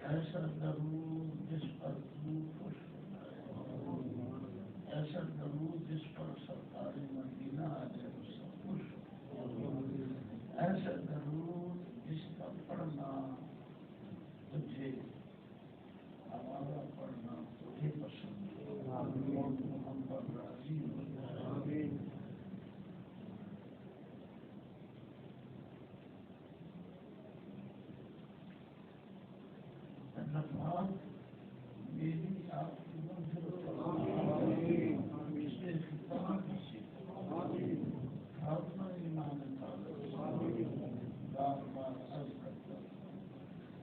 ایسا درود جس پر تو خوش ہو جائے، ایسا درود جس پر سرکار مدینہ آ جائے اس سے خوش ہو، ایسا درود جس کا پڑھنا تجھے، ہمارا پڑھنا تجھے پسند ہو، محمد راضی ہو جائے۔ میری آپ کی منزل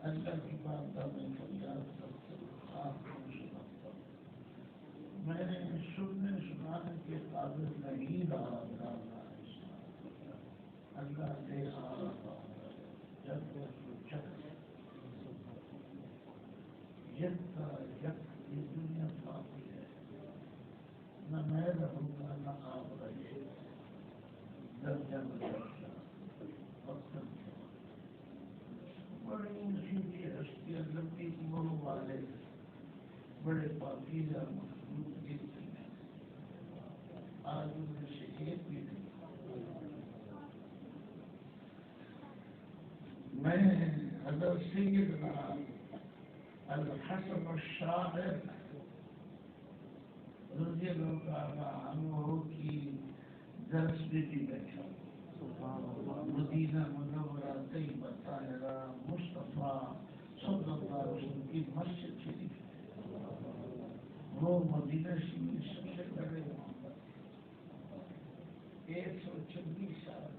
اللہ کی بات میں فریاد کرتا ہوں، آپ کو سناتا ہوں، میں نے سننے سنانے کے قابل نہیں رہا، اللہ دے آ رہا جب چک یک کا یک، یہ دنیا باقی ہے، نہ میں رہوں گا نہ آپ رہے، درجہ بدرجہ وقت بڑی اونچی کی ہستیاں، لمبی عمروں والے بڑے پاکیزہ مخلوق گرتے ہیں، آج ان میں سے ایک بھی نہیں۔ میں حضرت سیدنا الحسن الشاعر رضی اللہ تعالیٰ عنہ کی درس میں بھی بیٹھا، مدینہ منورہ طیبہ طاہرہ مصطفیٰ صلی اللہ علیہ وسلم کی مسجد شریف ہے، وہ مدینہ شریف سب سے بڑے 126 سال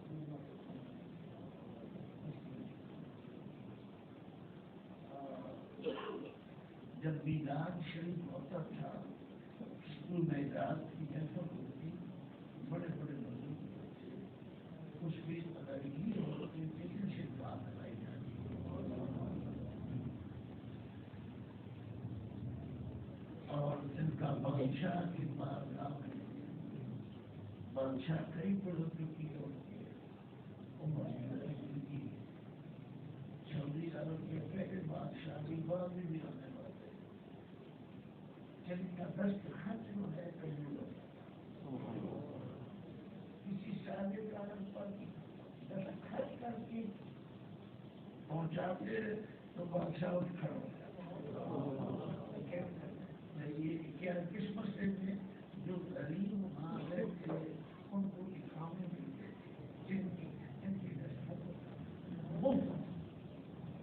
جب میلاد شریف ہوتا تھا، میلاد کی محفل ہوتی، بڑے بڑے بزرگ ہوتے، کچھ بھی ادائیگی ہوتی تھی، سے بات لائی جاتی، اور ان کا بادشاہ کی بارگاہ میں بادشاہ کئی بزرگ کی ہوتی ہے، سعودی عرب کے پہلے بادشاہ بھی بعد میں بھی ہونے والے، جن کا دستخط جو ہے کہیں کسی سادے کارن پر دستخط کر کے پہنچاتے تو بادشاہ اٹھ کھڑا ہو جاتا، یہ کیا کس مسئلے میں جو غریب وہاں رہتے ان کو اقامے ملتے جن کی دستخط مفت،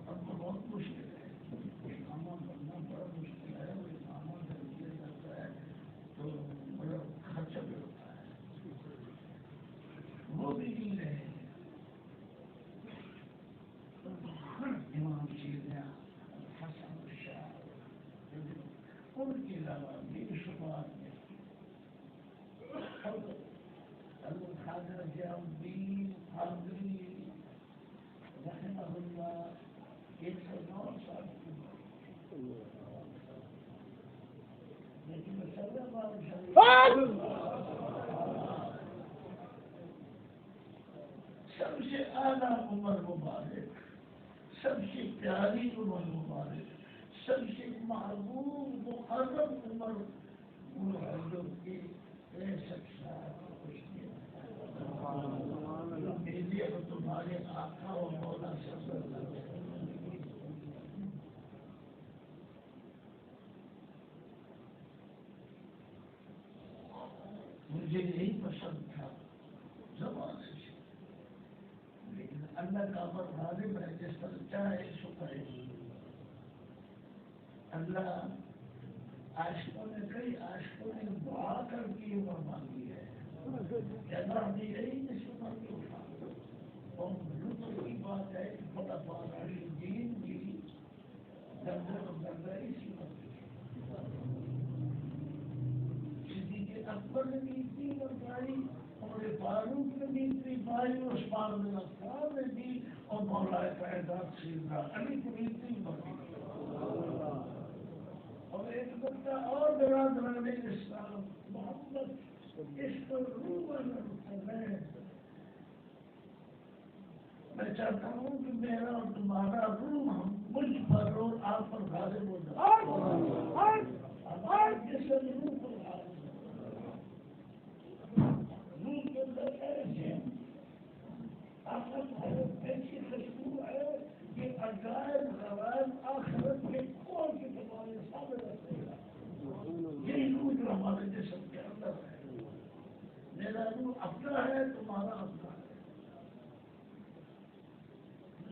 اب تو بہت مشکل ہے، اقامہ بننا بڑا مشکل ہے، وہ اقامہ جب دیا جاتا ہے تو بڑا خرچہ بھی ہوتا ہے، وہ بھی نہیں رہے ہیں۔ امام سیدنا حسن الشاعر ان کے علاوہ بے شمار میں خواجہ ضیاء الدین قادری رحمہ اللہ 109 سال کی عمر، لیکن سب سے اعلیٰ عمر مبارک، سب سے پیاری عمر مبارک، سب سے محبوب مقرب عمر میرے اور تمہارے آقا و مولا صلی اللہ علیہ وسلم، مجھے یہی پسند تھا زمانے سے، لیکن اللہ کا امر غالب ہے، جس پر چاہے سو کرے۔ اللہ عاشقوں نے کئی عاشقوں نے دعا کر کے عمر مانگی ہے، اللہ نے یہی جس عمر کو اٹھا، اور لطف کی بات ہے کہ خلفاء راشدین بھی اور میرا خیال نے دی اور مولا کائنات سیدنا علی کو بھی بڑی اور ایک بندہ اور برادران اسلام محمد اس کو میں چاہتا ہوں کہ میرا اور تمہارا روح ہم مجھ پر اور آپ پر غالب ہو جائے ہمارا جسم روح پر غالب روح کے اندر ایسے طاقت ہے ایسی خوشبو ہے کہ عجائب غرائب آخرت کے کون کے تمہارے سامنے رکھے گا یہی روح جو ہمارے جسم کے اندر ہے میرا روح اپنا ہے تمہارا اپنا ہے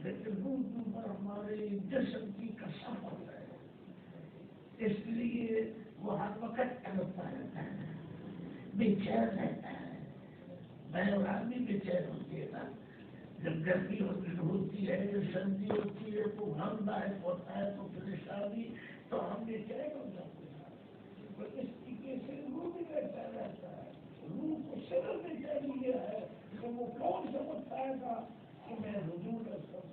لیکن روح پر ہمارے جسم کی کثافت ہے اس لیے وہ ہر وقت تڑپتا رہتا ہے بے چین رہتا ہے میں اور آدمی بے چین ہوتی ہے نا جب گرمی ہوتی ہے سردی ہوتی ہے تو غم دائق ہوتا ہے تو پریشانی تو ہم بے چین ہو جاتے ہیں تو اس طریقے سے روح بھی بے چین رہتا ہے روح کو صرف بے چین یہ ہے کہ وہ کون سمجھ پائے گا کہ میں حضور کا سب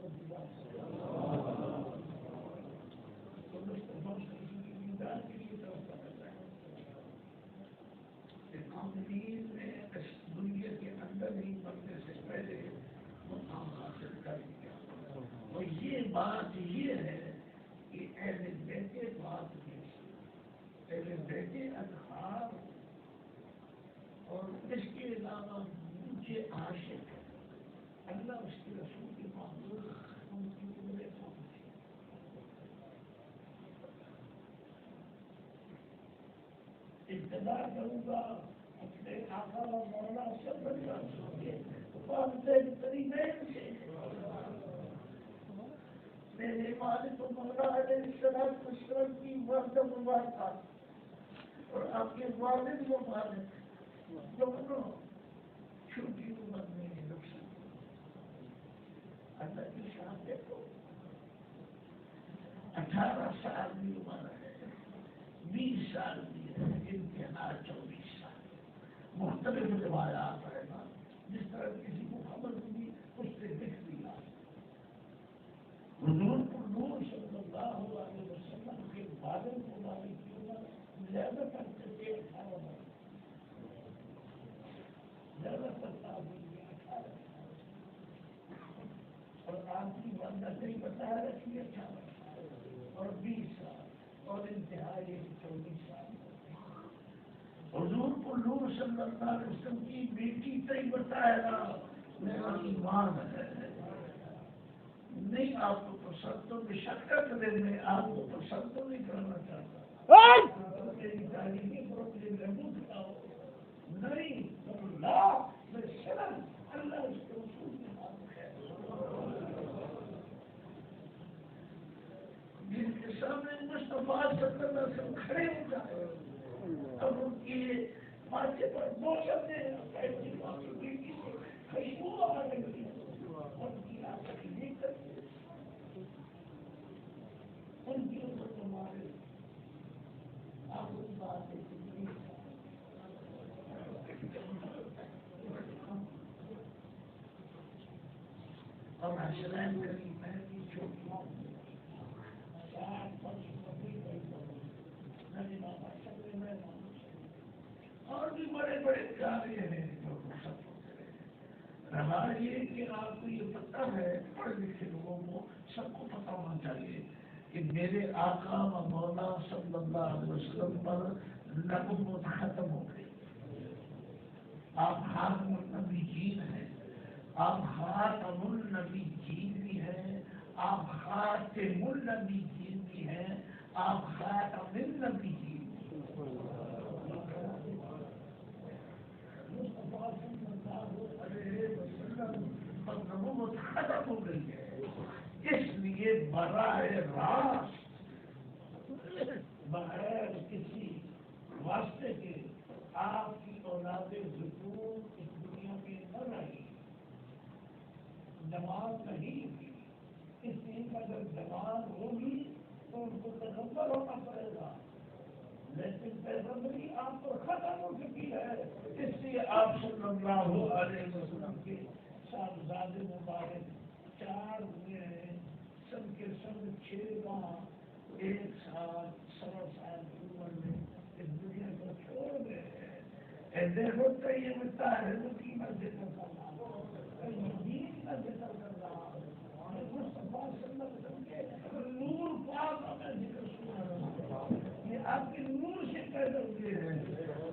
دنیا کے اندر ہی بننے سے پہلے مقام حاصل کر لیا اور یہ بات یہ ہے کہ اہل بیٹے بات میں اہل بیٹے اطہار اور اس کے علاوہ مجھے عاشق اللہ اس کے رسول کے معمول ان کی عمریں پہنچی ابتدا کروں گا اپنے آقا و مولا صلی اللہ علیہ وسلم سے میرے والد و مولا علیہ السلام کی مرد مبارک اور آپ کے والد مبارک دونوں چھوٹی عمر میں نقصان اللہ کی شان دیکھو 18 سال کی عمر ہے 20 سال کی ہے انتہا 24 سال مختلف روایات ہے نا جس طرح کسی کو خبر ہوگی اس سے دکھ دیا حضور نور صلی اللہ علیہ وسلم کے بادل مبارک کی عمر زیادہ تر سے 18 زیادہ تر تعبیر 18 اور آپ کی بندہ نہیں بتا رکھی 18 اور 20 سال اور انتہائی 24 سال حضور کو نور صلی اللہ علیہ وسلم کی بیٹی تئی بتایا میرا ایمان ہے نہیں آپ کو پسند تو مشقت دے میں آپ کو پسند تو نہیں کرنا چاہتا میری تعلیمی پروگرام لگو بتاؤ نہیں اللہ میں صرف اللہ اس کے رسول کے نام ہے جن کے سامنے مصطفیٰ صلی اللہ علیہ وسلم کھڑے ہو جائے اب ان کی ماتھے پر موسم نے خوشبو آنے لگی ان کی آنکھیں لے کر ان کی اوپر تمہارے آپ اس بات اور حسنین کریم ہے کہ چھوٹیوں اور بھی بڑے بڑے کاریہ ہیں جو سب ہوتے رہے رہا یہ کہ آپ کو یہ پتہ ہے پڑھ لکھے لوگوں کو سب کو پتہ ہونا چاہیے کہ میرے آقا و مولا صلی اللہ علیہ وسلم پر نبوت ختم ہو گئی آپ خاتم النبیین ہیں آپ خاتم النبیین بھی ہیں آپ خاتم النبیین بھی ہیں آپ خاتم النبیین نبوت ختم ہو گئی ہے اس لیے براہ راست بغیر کسی واسطے کے آپ کی اولاد ذکور اس دنیا میں نہ رہی جماعت نہیں ہوگی اس لیے اگر جماعت ہوگی تو ان کو پیغمبر ہونا پڑے گا لیکن پیغمبری آپ پر ختم ہو چکی ہے اس لیے آپ صلی اللہ علیہ وسلم کے صاحبزادے مبارک 4 ہوئے ہیں، سب کے سب 6 ماہ ایک سال 1.25 سال کی عمر میں اس دنیا کو چھوڑ گئے ہیں۔ اے دیکھو تو یہ مطالعہ کی میں ذکر کر رہا ہوں، دین کا ذکر کر رہا ہوں، مصطفیٰ صلی اللہ علیہ وسلم کے نور پاک کا میں ذکر سنا رہا ہوں، یہ آپ کے نور سے پیدا ہوئے ہیں۔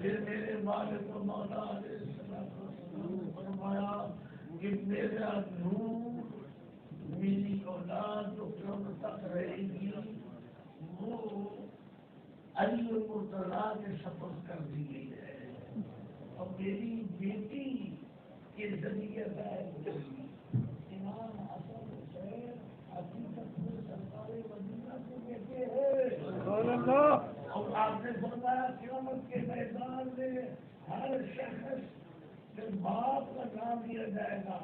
پھر میرے مالک و مولا علیہ السلام نے فرمایا کہ میرا نور میری اولاد جو قیامت تک رہے گی وہ علی مرتضیٰ کے سفر کر دی گئی ہے، اور میری بیٹی کے ذریعے ظاہر ہوگی۔ امام حسن حسین حقیقت میں سرکار مدینہ کے بیٹے ہیں، اور آپ نے فرمایا قیامت کے میدان میں ہر شخص کے باپ کا نام لیا جائے گا،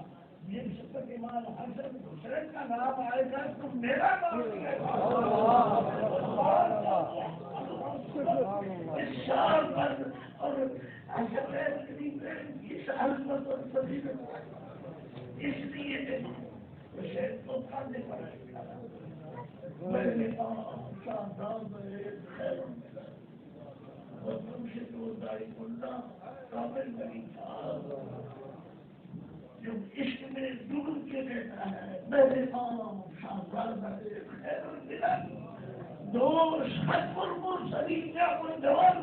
جس وقت امام حسن حسین کا نام آئے گا تو میرا نام لیا گا۔ اس شان پر اور اس عظمت اور فضیلت اس لیے حسین کو کھانے پر میرے شاہدام خیر ملا اور تم سے جو دائی اللہ کامل نہیں تھا جو عشق میں ڈوب کے رہتا ہے، میرے عام شاہدام خیر ملا دوست حق المرسلین یا کوئی جوان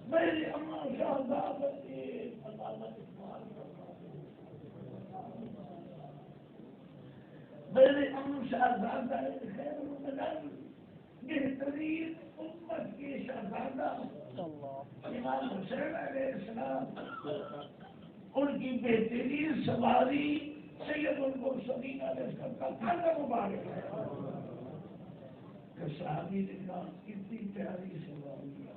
میری اماں شاہدام علامت اقبال میرے اماں شاہزادہ خیر الملل بہترین امت کے شہزادہ امام حسین علیہ السلام، ان کی بہترین سواری سید المرسلین علیہ السلام کا کھانا مبارک ہے کہ صحابی نے کہا کتنی پیاری سواری ہے،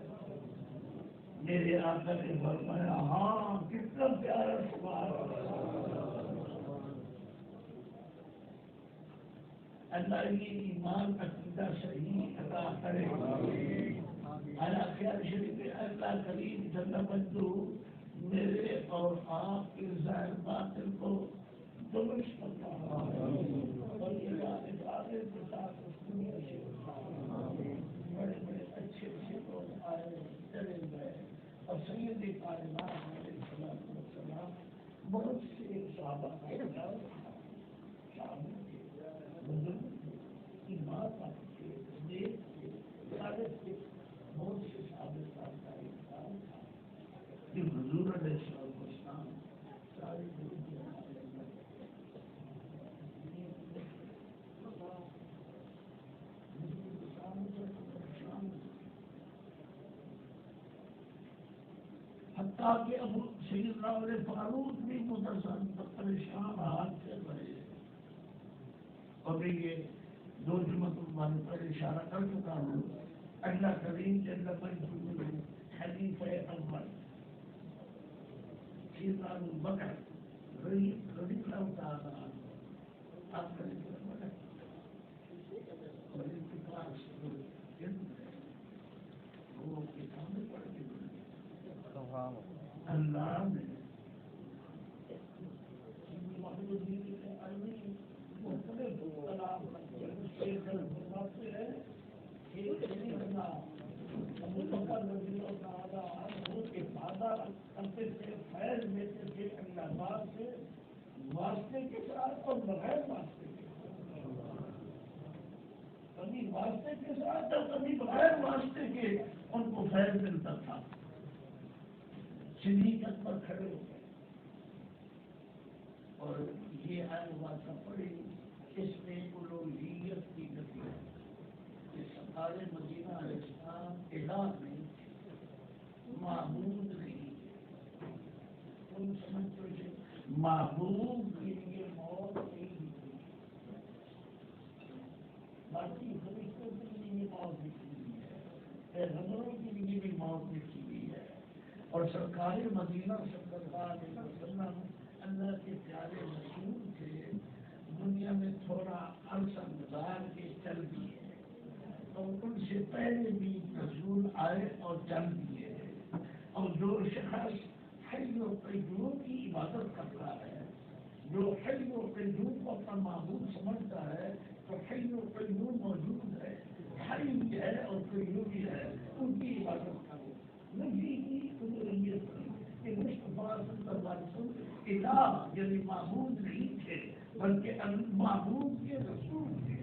میرے آقا نے فرمایا ہاں کتنا پیارا سوال ہے۔ اللہ یہ ایمان عقیدہ صحیح عطا کرے۔ خیال شریف اللہ کریم جل مجدہ میرے اور آپ کے ظاہر باطن کو درست فرما اور ادارے کے ساتھ اس دنیا سے بڑے بڑے اچھے اچھے لوگ آئے چلے گئے، اور سید کائنات علیہ السلام بہت سے صحابہ شامل تھے، بزرگ تھے، ایمان رکھتے تھے، نیک تھے، صالح تھے، بہت سے صحابہ کا انسان تھا کہ حضور علیہ السلام ساری حتیٰ کہ ابو سیدنا عمر فاروق بھی مدرسان پریشان حال سے بڑے، اور یہ دو جمعہ پر اشارہ کر چکا ہوں۔ اللہ کریم جل مجدہ خلیفہ اول سیدنا ابو بکر رضی اللہ تعالیٰ عنہ آپ کا اور ان کے پاس وہ کتابیں پڑھ کے اللہ نے فیض لیتے تھے اللہ سے واسطے کے ساتھ اور بغیر واسطے کے کبھی واسطے کے ساتھ اور کبھی بغیر واسطے کے ان کو فیض ملتا تھا۔ شریعت پر کھڑے ہو گئے اور یہ واقعہ پڑی، اس میں الوہیت کی گتی ہے کہ سرکار مدینہ علیہ السلام الہ میں معبود نہیں، ان سمجھو سے معبود کے لیے موت نہیں، باقی فرشتوں کے لیے بھی موت لکھی ہوئی ہے، پیغمبروں کے لیے بھی موت لکھی ہوئی ہے، اور سرکار مدینہ صلی اللہ علیہ وسلم اللہ کے پیارے رسول تھے، دنیا میں تھوڑا عرصہ گزار کے چل دیے، اور ان سے پہلے بھی رسول آئے اور چل دیے، اور جو شخص حی و قیوم کی عبادت کرتا ہے، جو حی و قیوم کو اپنا معبود سمجھتا ہے تو حی و قیوم موجود ہے، حی بھی ہے اور قیوم بھی ہے، ان کی عبادت کرو۔ نبی کی قدرت کہ مصطفیٰ صلی اللہ علیہ وسلم الہ یعنی معبود نہیں تھے بلکہ معبود کے رسول تھے،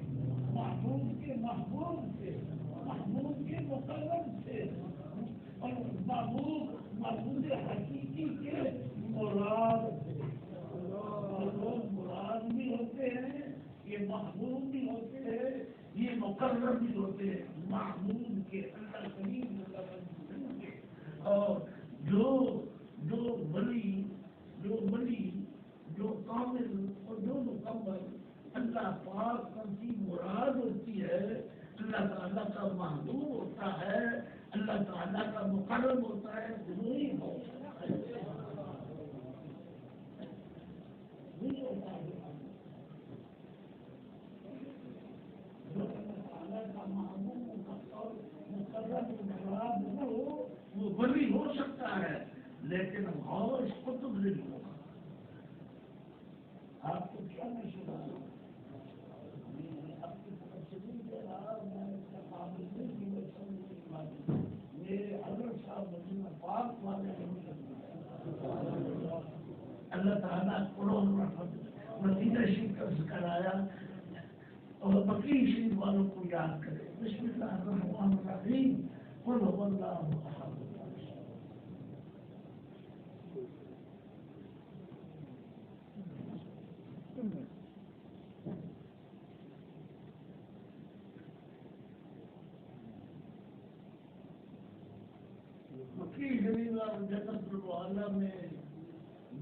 معبود کے محبوب تھے، محبوب کے مقرب تھے، اور معبود حقیقی کے مراد تھے۔ لوگ مراد بھی ہوتے ہیں، یہ محبوب بھی ہوتے ہیں، یہ مقرر بھی ہوتے ہیں، محبوب کے اللہ کریم کے۔ اور جو ولی جو کامل اور جو مکمل اللہ پاک کی مراد ہوتی ہے، اللہ تعالیٰ کا محبوب ہوتا ہے، اللہ تعالیٰ کا مقرب ہوتا ہے، وہی ہوتا ہے۔ جو اللہ تعالیٰ کا محبوب اور مقرب مراد ہو وہ ولی ہو سکتا ہے، لیکن غوث قطب نہیں ہوگا۔ آپ کو کیا میں سنا آپ کی طرف سے نہیں دے رہا، میں اس کا قابل نہیں کی میرے حضرت صاحب مدینہ پاک والے اللہ تعالیٰ قرآن رحمت مدینہ شریف کرایا اور بقی شریف والوں کو یاد کرے۔ بسم اللہ الرحمن الرحیم، قل هو اللہ احد۔ بقی شریف اور جنت العالیٰ میں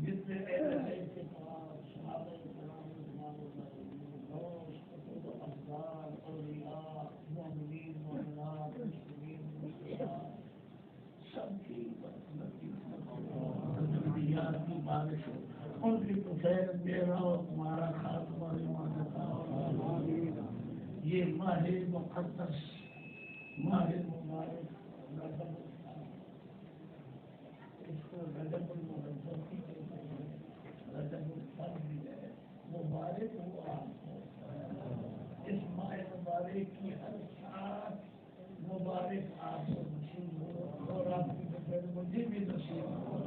جتنے اہل کے پاس صحابہ کرام رضوان اللہ دوست افضال اولیاء مومنین مومنات مسلمین مسلمات سب کی ضروریات کی بارش ہو، ان کی تو خیر میرا اور تمہارا خاتمہ یہ ماہ مقدس ماہ مبارک اس کو رجب المقدس کی رجب الفرد بھی ہے، مبارک ہوا اس ماہ مبارک کی ہر ساتھ مبارک آپ کو نصیب ہو اور آپ کی بغیر مجھے بھی نصیب ہو۔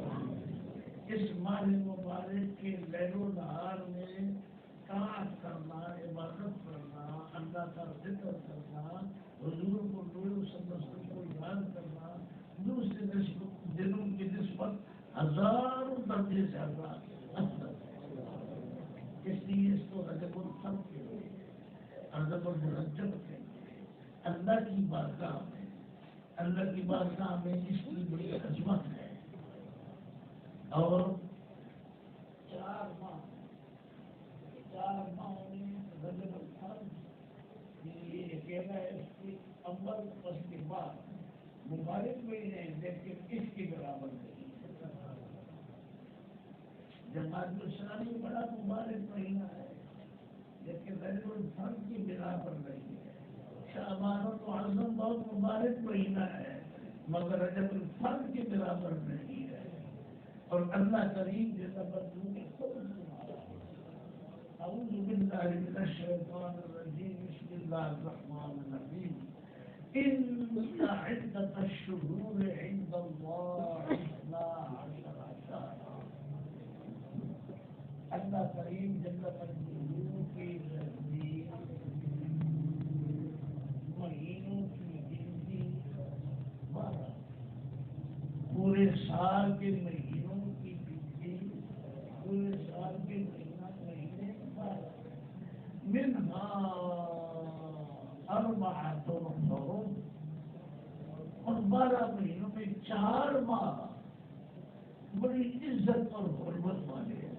اس ماہ مبارک کے لیل و نہار میں طاعت کرنا، عبادت کرنا، اللہ کا ذکر کرنا، حضور کو نور سمجھنے کو یاد کرنا، دوسرے دنوں کی نسبت ہزاروں درجے سے ہزار اس لیے اس کو رجب الفرد کہتے ہیں، رجب المرجب کہتے ہیں۔ اللہ کی بارگاہ میں اس کی بڑی عظمت ہے۔ اور چار ماہ میں رجب الفرد یہ کہنا ہے اس کی اول اس کے بعد مبارک مہینے لیکن اس کے برابر نہیں۔ جماعت الاسلامی بڑا مبارک مہینہ ہے لیکن رجب الفرد کی برابر نہیں ہے۔ شعبان المعظم بہت مبارک مہینہ ہے مگر رجب الفرد کے برابر نہیں ہے۔ اور اللہ کریم جیسا بدلوں کے خود اعوذ باللہ من الشیطان الرجیم، بسم اللہ الرحمن الرحیم، ان عدۃ الشہور عند اللہ 12 شہرا۔ اللہ کریم جل مجدہ کی نزدیک مہینوں کی گنتی 12، پورے سال کے مہینوں کی گنتی، پورے سال کے مہینے 12، منہا اربعۃ حرم، اور 12 مہینوں میں 4 ماہ بڑی عزت اور حرمت والے ہیں۔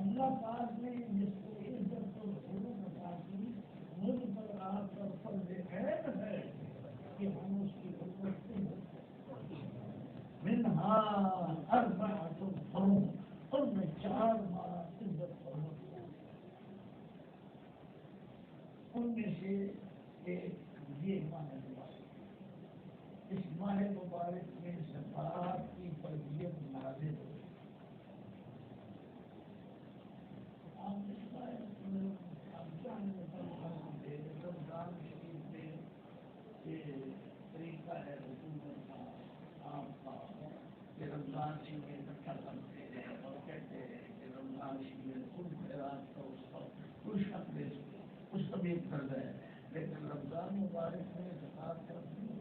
اللہ پاک نے جس کو عزت اور حرمت عطا کی، مجھ پر آپ کا فرض عین ہے کہ ہم اس کی حرمت کریں۔ منہا اربعۃ حرم، ان میں 4 ماہ عزت اور حرمت، ان میں سے ایک یہ ماہ مبارک۔ اس ماہ مبارک میں زکوٰۃ کی فرض ہے، لیکن رمضان مبارک میں زکوٰۃ کرتی ہے۔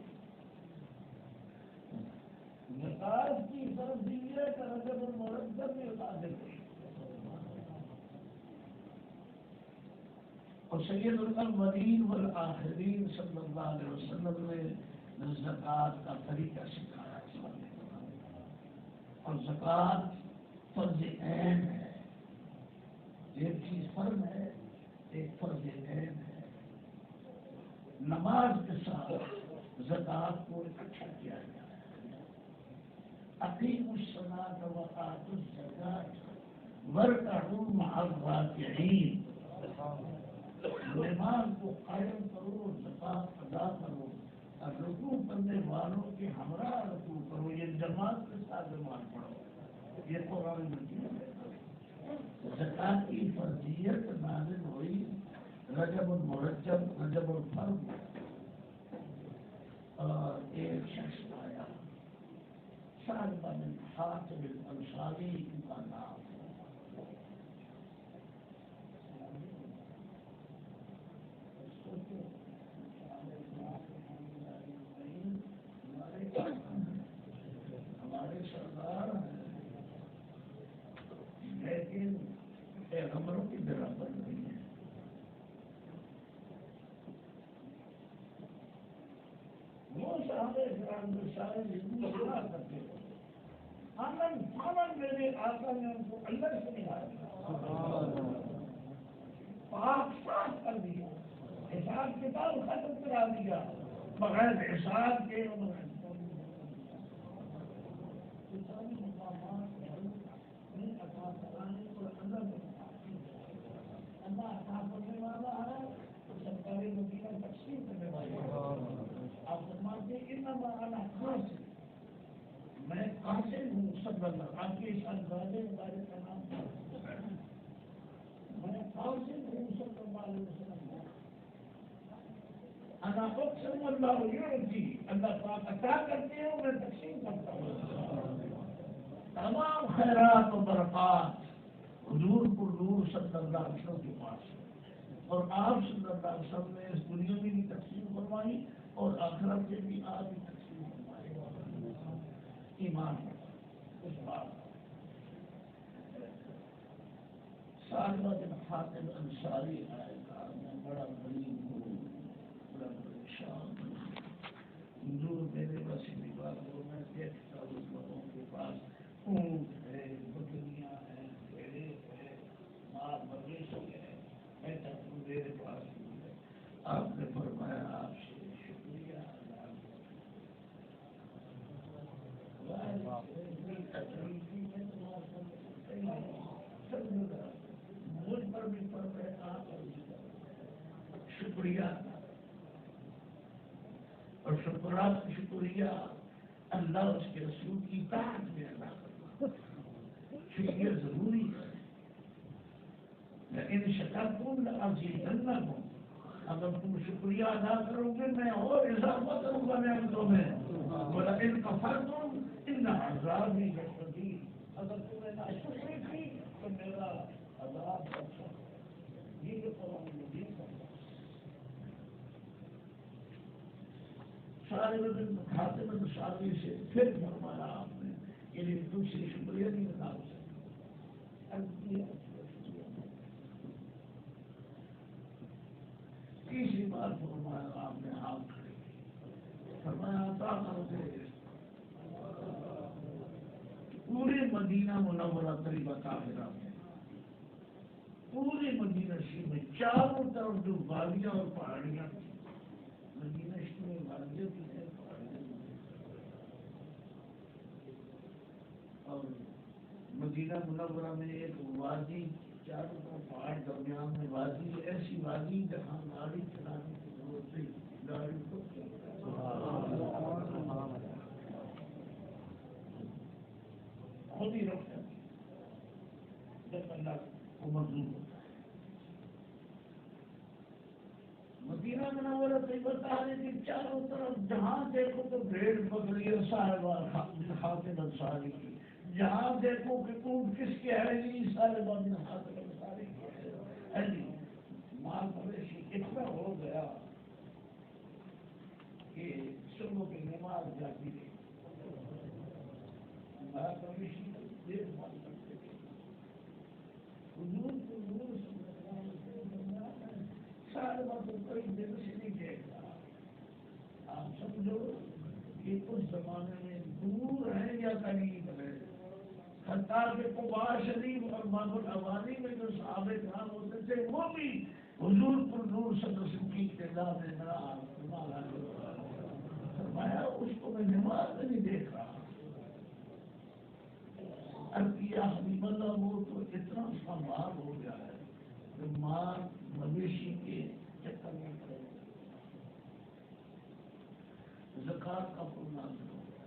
زکوٰۃ کی فرضیت رجب المرجب میں ثابت ہے، اور سید الاولین والآخرین صلی اللہ علیہ وسلم نے زکوٰۃ کا طریقہ سکھایا، اور زکوٰۃ فرض عین ہے، ایک چیز فرض ہے، ایک فرض عین ہے۔ نماز کے ساتھ زکوٰۃ کو اکٹھا کیا گیا ہے۔ اقیموا الصلاۃ وآتوا الزکاۃ وارکعوا مع الراکعین، نماز کو قائم کرو، زکوٰۃ ادا کرو، اور رکوع کرنے والوں کے ہمراہ رکوع کرو، یہ جماعت کے ساتھ نماز پڑھو، یہ قرآن مجید ہے۔ زکوٰۃ کی فرضیت نازل ہوئی رجب المرجب، رجب الفرد، اور ایک شخص آیا ثعلبہ بن حاتب الانصاری ان کا نام ہے۔ ہمارے سردار ہیں، لیکن پیغمبروں کی برابر نہیں ہے۔ وہ صحابہ کرام جو سارے زندگی سنا کرتے تھے، آمن فامن میرے آقا نے ان کو اللہ سے نکالا، پاک صاف کر دیا، حساب کتاب ختم کرا دیا، بغیر حساب کے اللہ عطا کرنے والا ہے، سرکاری مدینہ تقسیم کرنے والا ہے۔ آپ فرماتے ہیں انما انا قاسم، میں قاسم ہوں صلی اللہ، آپ کے شہزادے مبارک کا نام تھا، میں قاسم ہوں صلی اللہ علیہ وسلم، انا اقسم اللہ یعطی، اللہ پاک عطا کرتے ہیں، میں تقسیم کرتا ہوں۔ تمام خیرات و برکات حضور پر نور صلی اللہ علیہ وسلم کے پاس ہے، اور آپ صلی اللہ علیہ وسلم نے اس دنیا میں بھی تقسیم فرمائی اور آخرت میں بھی آپ بھی تقسیم فرمائی۔ ایمان اس بات ثعلبہ بن حاتب انصاری آئے گا، میں بڑا غریب ہوں، بڑا پریشان ہوں، حضور میرے وسیع بات ہو، میں دیکھتا ہوں لوگوں کے پاس اونٹ ہے، بکریاں ہیں، بھیڑے ہے، مال مویشی ہے، میں چاہتا ہوں میرے پاس بھی ہے۔ آپ نے فرمایا آپ سے شکریہ ادا مجھ پر بھی پڑ رہے، آپ پر بھی پڑ رہے، شکریہ، اور شکریہ اللہ اس کے رسول کی طاعت میں ادا کرنا، شکریہ ضروری ہے۔ لیکن شکرتم لأزیدنکم، اگر تم شکریہ ادا کرو گے میں اور اضافہ کروں گا نعمتوں میں، وَلَئِن کَفَرْتُمْ إِنَّ عَذَابِی لَشَدِیدٌ، اگر تم نے ناشکری کی تو میرا عذاب بہت سخت ہے۔ یہ قرآن مجید ہے۔ ثعلبہ بن حاتب انصاری سے پھر فرمایا آپ نے، یعنی دوسری شکریہ نہیں بتا سکتے، تیسری بار فرمایا آپ نے ہاتھ کھڑے کیے، فرمایا عطا کر دے۔ پورے مدینہ منورہ طیبہ طاہرہ میں، پورے مدینہ شریف میں چاروں طرف جو وادیاں اور پہاڑیاں تھیں، مدینہ شریف میں وادیاں بھی ہیں، پہاڑیاں بھی ہیں، اور مدینہ منورہ میں ایک وادی، چاروں طرف پہاڑ، درمیان میں وادی، ایسی وادی جہاں گاڑی چلانے کی ضرورت نہیں، گاڑی کو خود ہی رک جاتی جب اللہ کو منظور ہوتا ہے۔ مدینہ منورہ طیبہ طاہرہ کے چاروں طرف جہاں دیکھو تو بھیڑ بکری اور ثعلبہ بن حاتب انصاری کی، جہاں دیکھو کہ اونٹ کس کے ہے، ثعلبہ بن حاتب انصاری کے ہے، مال مویشی اتنے ایسا ہو گیا کہ صبح کی نماز جاتی رہی، دیکھ بھال کرتے تھے، حضور کو نور سارے وقت کوئی دل سے نہیں دیکھ رہا. آپ سمجھو کہ اس زمانے میں دور ہے یا قریب ہے. حتیٰ کہ قباء شریف اور باب العوانی میں جو صحابہ کرام ہوتے تھے وہ بھی حضور پر نور صلی اللہ علیہ وسلم کی اقتداء میں فرمایا اس کو میں نماز میں نہیں دیکھ رہا. اب یا حبیب اللہ وہ تو اتنا سنبھال ہو گیا ہے کہ ماں مویشی کے چکر میں پڑے. زکات کا حکم نازل ہو گیا.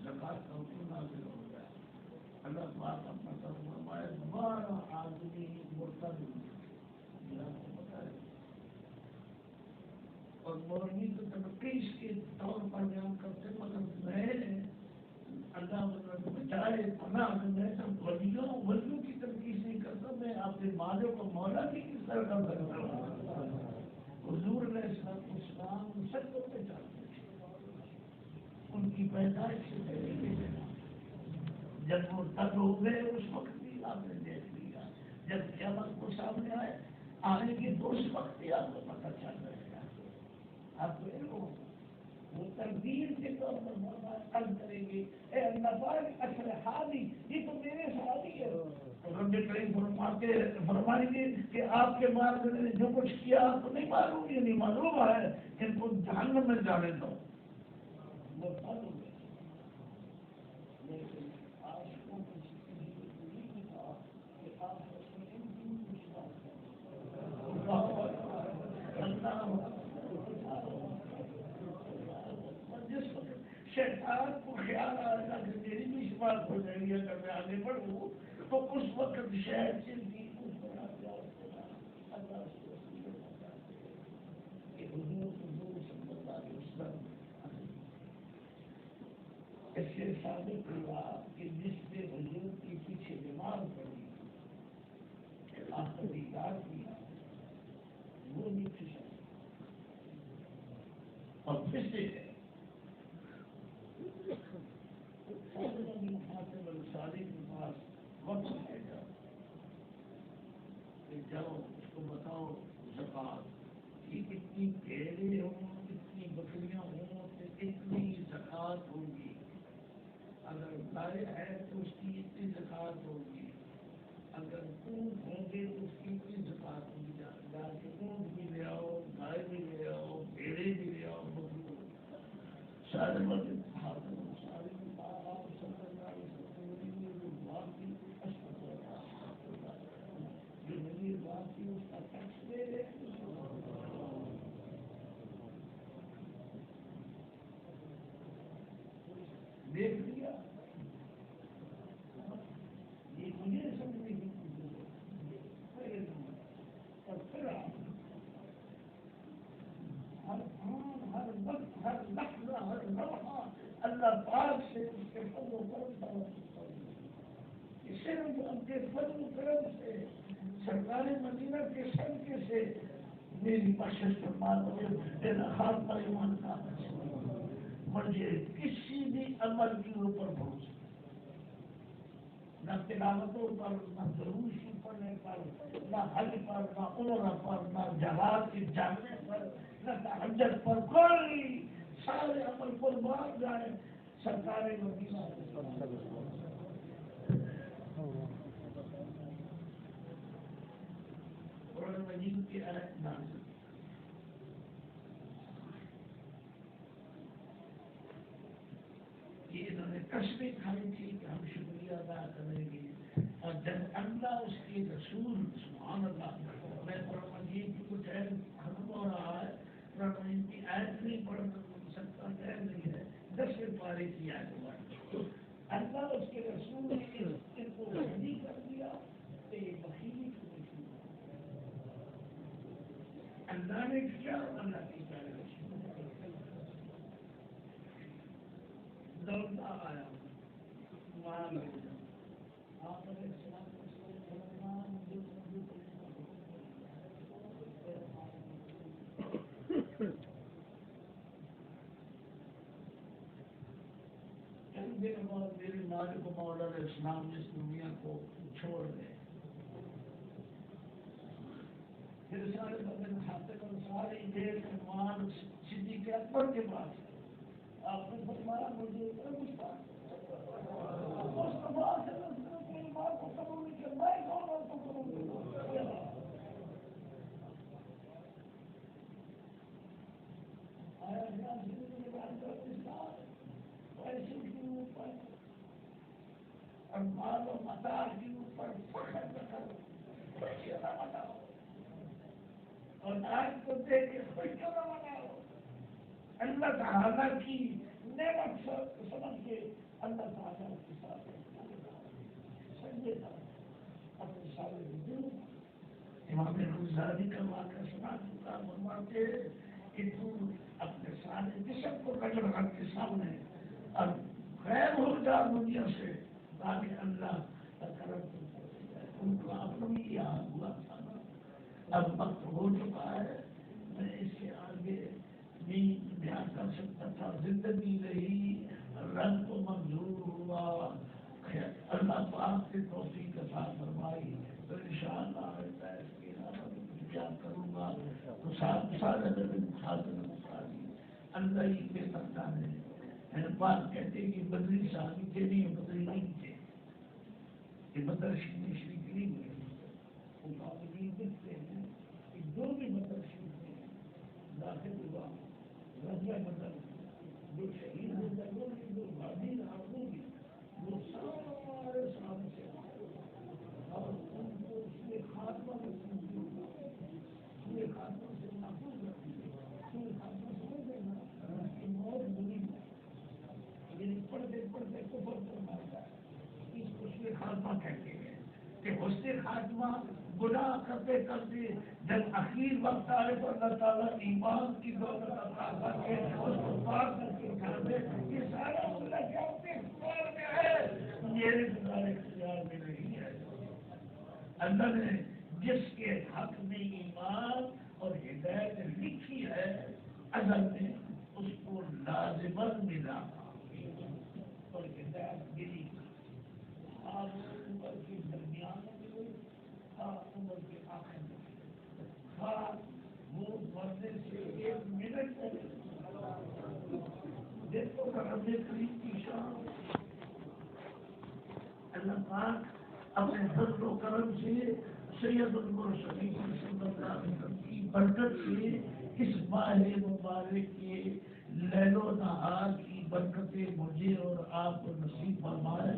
زکات کا حکم نازل ہو گیا. اللہ پاک اپنا فرمایا دوبارہ آدمی مرتد اور مولوی کو تنقید کے طور پر بیان کرتے مگر میں اللہ بچائے پناہ میں سب ولیوں کی تنقید نہیں کرتا. میں اپنے مالوں کو مولا کی کس طرح کا کرتا ہوں. حضور علیہ السلام سب کو پہچانتے تھے. ان کی پیدائش سے پہلے بھی جب وہ تد ہو گئے اس وقت بھی آپ نے دیکھ لیا. جب قیامت کو سامنے آئیں گے تو اس وقت بھی آپ کو پتہ چل رہے گا. آپ کو علم ہوگا. وہ تقدیر کے طور پر قلب کریں گے اے اللہ پاک اصل حالی یہ تو میرے صحابی ہے. رب کریم فرمائیں گے کہ آپ کے بعد میں نے جو کچھ کیا آپ کو نہیں معلوم. یہ نہیں معلوم ہے ان کو جہنم میں جانے دو. وہ معلوم ہے لیکن عاشقوں کو نہیں کہا کہ آپ جس وقت شیطان کو خیال آئے گا کہ میری بھی شفاعت ہو جائے گی اگر میں آگے بڑھوں تو اس وقت شہر سے بھی کچھ بنا اللہ کہ حضور صلی اللہ علیہ وسلم اس سے ثابت ہوا کہ جس نے حضور کے پیچھے بیمار پڑی آخری یاد کیا وہ بھی خوش ہے اور پھر سے ساری کے پاس وقت ہے جاؤ اس کو بتاؤ زکات یہ کتنی بھیڑیں ہوں کتنی بکریاں ہوں کتنی زکات ہوگی. اگر گائے ہے تو اس کی اتنی زکات ہوگی. اگر اونٹ ہوں گے تو اس کی اتنی زکات ہوگی. جا کے اونٹ بھی لے آؤ گائے بھی لے آؤ بھیڑے بھی لے آؤ بکری سارے مطلب دیکھ لیا یہ مجھے سمجھنے کی اور پھر ہر وقت ہر لحظہ ہر لمحہ اللہ پاک سے اس کے فضل و کرم صرف ان کے فضل و کرم سے سرکار مدینہ کے صدقے سے میری بخشش فرما دو. میرا خاتمہ ایمان کا مجھے کسی بھی عمل کے اوپر بھروسہ نہ تلاوتوں پر نہ ضروری پڑھنے پر نہ حج پر نہ عمرہ پر نہ جہاد کے جانے پر نہ تہجد پر کوئی سارے عمل قربان جائے سرکار مدینہ قرآن مجید کی آیت نازل کہ انہوں نے قسمیں کھائی تھی کہ ہم شکریہ ادا کریں گے. اور جب اللہ اس کے رسول سبحان اللہ میں قرآن مجید کی کچھ ختم ہو رہا ہے. قرآن مجید کی آیت نہیں پڑھ سکتا نہیں ہے 10 پارے کی آیت اللہ اس کے رسول نے ان کو غنی کر دیا کہ یہ بخیلی کو اللہ نے کیا اللہ کی پیارے دوڑتا آیا آپ والے کو مولا علیہ السلام اس دنیا کو چھوڑ گئے. پھر سارے بدن کھاتے اور ساری دیر مال صدیق اکبر کے پاس آپ نے فرمایا مجھے مصطفیٰ سے کوئی بات کو قبول نہیں کیا میں کون اور کو قبول نہیں. آیا زندگی کے بعد پیسے کے اوپر اور مال و متاع کے اوپر فخر نہ بتاؤ اور آج کو دیکھ کے خوش کیوں نہ مناؤ. اللہ تعالیٰ کی نعمت سمجھ کے اللہ تعالیٰ کے ساتھ سمجھے تھا اپنے سارے دل. امام غزالی کا واقعہ سنا چکا فرماتے کہ تم اپنے سارے جسم کو رگڑ رکھ کے سامنے اور غیر ہو جا دنیا سے تاکہ اللہ کا کرم ان کو اپنا بھی یاد ہوا تھا. اب وقت ہو چکا ہے میں اس سے آگے نہیں بیان کر سکتا تھا. زندگی رہی رنگ کو منظور ہوا اللہ پاک کی توفیق عطا فرمائی تو انشاءاللہ بیان کروں گا. تو سارے اللہ ہی کے سکتا ہے. بات کہتے ہیں کہ بدری صحابی تھے نہیں بدری نہیں تھے یہ بدر شریف نہیں ہوئے. دکھتے ہیں کہ جو بھی بدر شریف میں داخل ہوا رضا بدر جو شہید ہو گئے جو غازی آدمی بھی وہ سارے سامنے سے اور ان کو اس کے خاتمہ میں خاتمہ سے محفوظ رکھیں گے. خاتمہ سمجھ دینا کہ موت بری ہے لیکن پڑھتے پڑھتے کفر پر مارتا ہے. اس کو اس کے خاتمہ کہتے ہیں کہ حسن خاتمہ گناہ کرتے کرتے جب اخیر وقت آئے تو اللہ تعالیٰ ایمان کی دولت عطا کر کے اس کو پاک کر کے اٹھا دے. یہ سارا اللہ کے اپنے اختیار میں ہے میرے تمہارے اختیار میں نہیں ہے. اللہ نے جس کے حق میں ایمان اور ہدایت لکھی ہے ازل میں اس کو لازمن ملا اور ہدایت ملی. آپ عمر کے درمیان میں ملے عمر کے آخر میں وہ مرنے سے 1 منٹ پہلے دیکھو رب کریم کی شان. اللہ پاک اپنے فضل و کرم سے سید المرسلین صلی اللہ علیہ وسلم کی برکت سے اس ماہ مبارک کے لیل و نہار کی برکتیں مجھے اور آپ کو نصیب فرمائے.